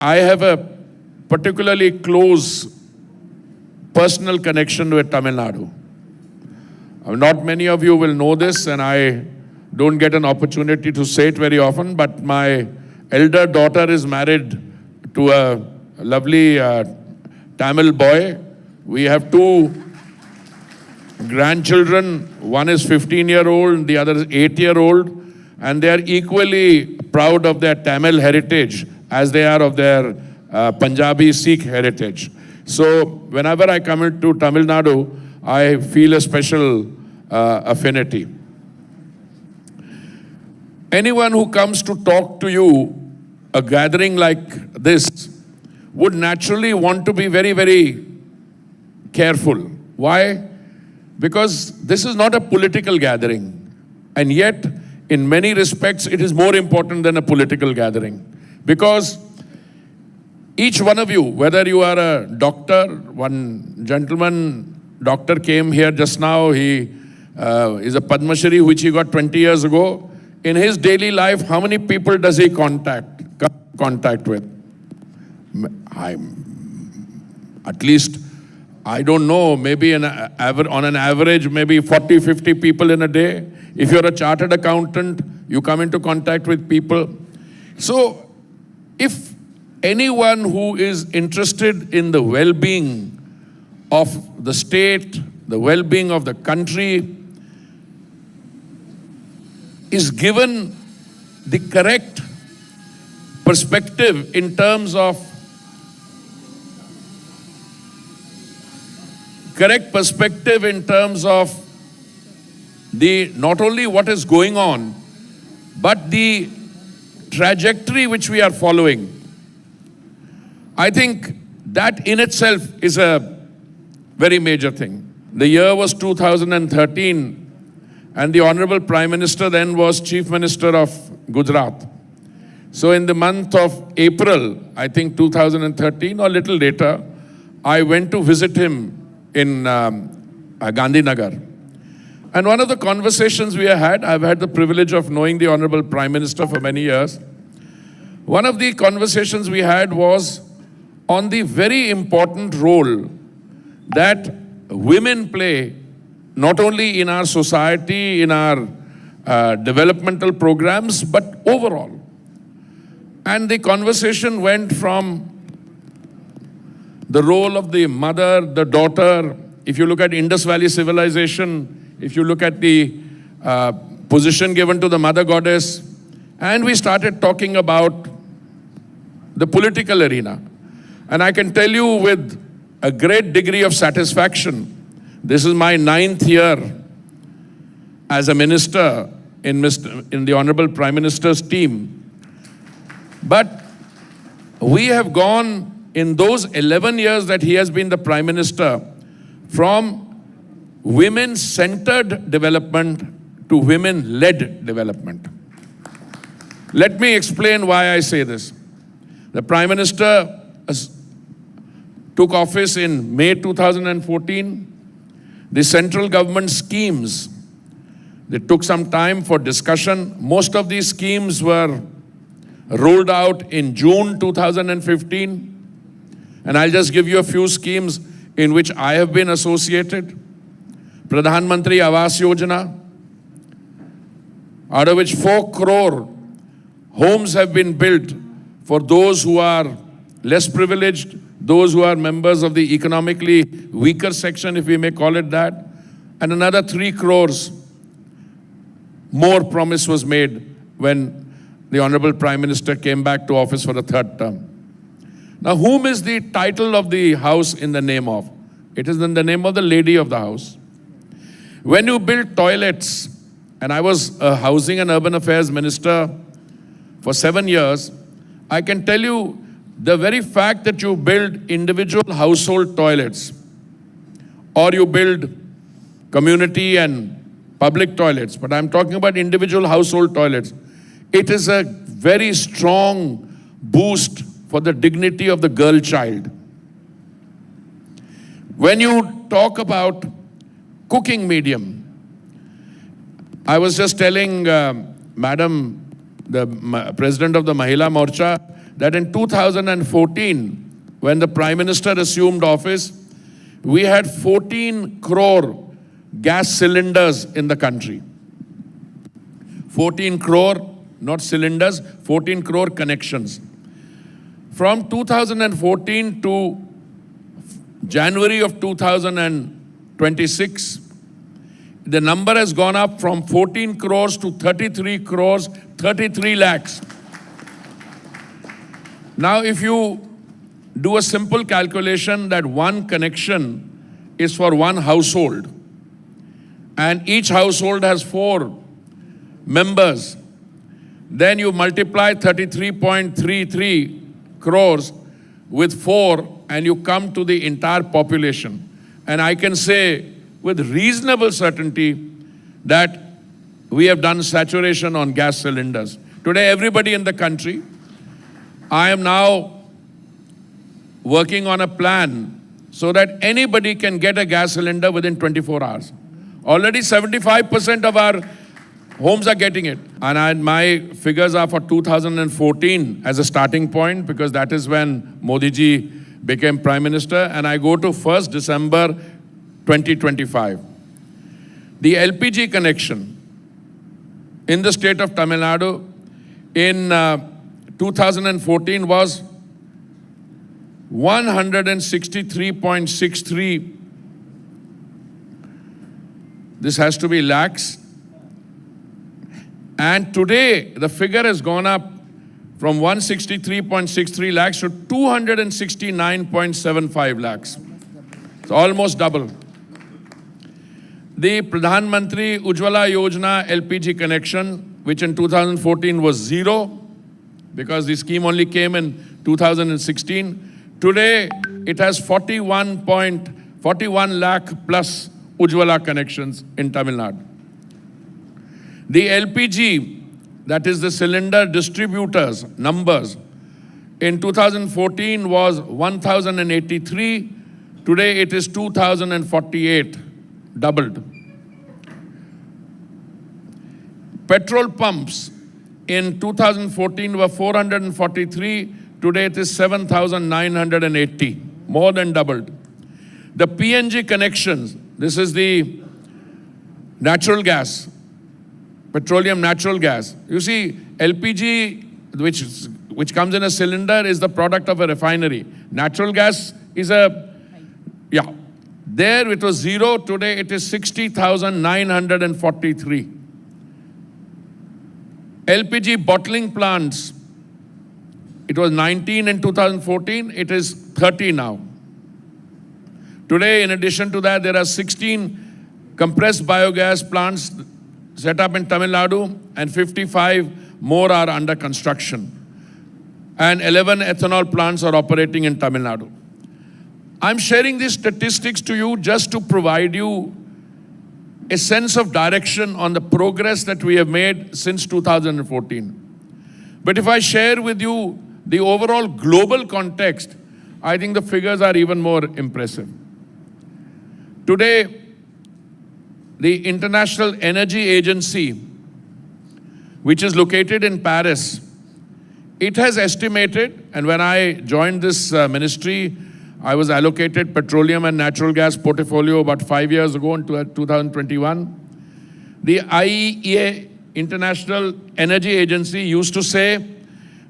I have a particularly close personal connection with Tamil Nadu. Not many of you will know this, and I don't get an opportunity to say it very often, but my elder daughter is married to a lovely Tamil boy. We have two grandchildren. One is 15-year-old, the other is 8-year-old, and they are equally proud of their Tamil heritage as they are of their Punjabi Sikh heritage. So whenever I come into Tamil Nadu, I feel a special affinity. Anyone who comes to talk to you, a gathering like this, would naturally want to be very, very careful. Why? Because this is not a political gathering. And yet, in many respects, it is more important than a political gathering. Because each one of you, whether you are a doctor, one gentleman, doctor came here just now, he is a Padma Shri, which he got 20 years ago. In his daily life, how many people does he contact with? At least, I don't know, maybe on an average, maybe 40, 50 people in a day. If you're a chartered accountant, you come into contact with people. So, if anyone who is interested in the well-being of the state, the well-being of the country, is given the correct perspective in terms of the not only what is going on, but the trajectory which we are following. I think that in itself is a very major thing. The year was 2013, and the Honorable Prime Minister then was Chief Minister of Gujarat. So in the month of April, I think 2013 or a little later, I went to visit him in Gandhinagar. And one of the conversations we had, I've had the privilege of knowing the Honorable Prime Minister for many years. One of the conversations we had was on the very important role that women play, not only in our society, in our developmental programs, but overall. And the conversation went from the role of the mother, the daughter. If you look at Indus Valley civilization, if you look at the position given to the mother goddess, and we started talking about the political arena. And I can tell you with a great degree of satisfaction, this is my 9th year as a minister in the Honorable Prime Minister's team. But we have gone in those 11 years that he has been the Prime Minister from women-centered development to women-led development. Let me explain why I say this. The Prime Minister took office in May 2014. The central government schemes, they took some time for discussion. Most of these schemes were rolled out in June 2015. And I'll just give you a few schemes in which I have been associated. Pradhan Mantri Awas Yojana, out of which 4 crore homes have been built for those who are less privileged, those who are members of the economically weaker section, if we may call it that, and another 3 crores more promise was made when the Honorable Prime Minister came back to office for the 3rd term. Now, whom is the title of the house in the name of? It is in the name of the lady of the house. When you build toilets, and I was a Housing and Urban Affairs Minister for 7 years, I can tell you the very fact that you build individual household toilets or you build community and public toilets, but I'm talking about individual household toilets, it is a very strong boost for the dignity of the girl child. When you talk about cooking medium, I was just telling Madam, the President of the Mahila Morcha, that in 2014, when the Prime Minister assumed office, we had 14 crore gas cylinders in the country. 14 crore, not cylinders, 14 crore connections. From 2014 to January of 2026, the number has gone up from 14 crores to 33 crores, 33 lakhs. Now, if you do a simple calculation that one connection is for one household, and each household has 4 members, then you multiply 33.33 crores with 4 and you come to the entire population. And I can say with reasonable certainty that we have done saturation on gas cylinders. Today, everybody in the country, I am now working on a plan so that anybody can get a gas cylinder within 24 hours. Already 75% of our homes are getting it. And my figures are for 2014 as a starting point, because that is when Modi ji became Prime Minister, and I go to 1st December 2025. The LPG connection in the state of Tamil Nadu in 2014 was 163.63. This has to be lakhs. And today, the figure has gone up from 163.63 lakhs to 269.75 lakhs. It's almost double. The Pradhan Mantri Ujjwala Yojana LPG connection, which in 2014 was 0, because the scheme only came in 2016. Today, it has 41 lakh plus Ujjwala connections in Tamil Nadu. The LPG, that is the cylinder distributors numbers, in 2014 was 1,083. Today it is 2,048, doubled. Petrol pumps in 2014 were 443. Today it is 7,980, more than doubled. The PNG connections, this is the natural gas, petroleum natural gas. You see, LPG, which comes in a cylinder, is the product of a refinery. Natural gas is there it was 0, today it is 60,943. LPG bottling plants, it was 19 in 2014, it is 30 now. Today, in addition to that, there are 16 compressed biogas plants set up in Tamil Nadu, and 55 more are under construction. And 11 ethanol plants are operating in Tamil Nadu. I'm sharing these statistics to you just to provide you a sense of direction on the progress that we have made since 2014. But if I share with you the overall global context, I think the figures are even more impressive. Today, the International Energy Agency, which is located in Paris, it has estimated, and when I joined this ministry, I was allocated petroleum and natural gas portfolio about 5 years ago in 2021. The IEA, International Energy Agency, used to say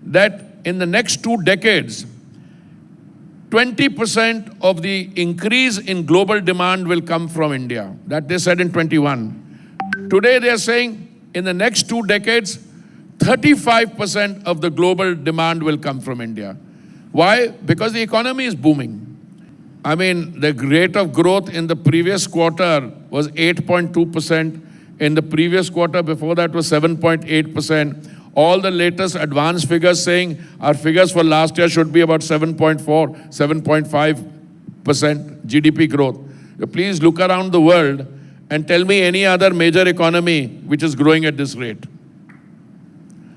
that in the next 2 decades, 20% of the increase in global demand will come from India. That they said in 21. Today they are saying in the next 2 decades, 35% of the global demand will come from India. Why? Because the economy is booming. I mean, the rate of growth in the previous quarter was 8.2%. In the previous quarter before that was 7.8%. All the latest advanced figures saying our figures for last year should be about 7.4, 7.5% GDP growth. Please look around the world and tell me any other major economy which is growing at this rate.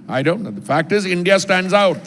I don't know. The fact is, India stands out.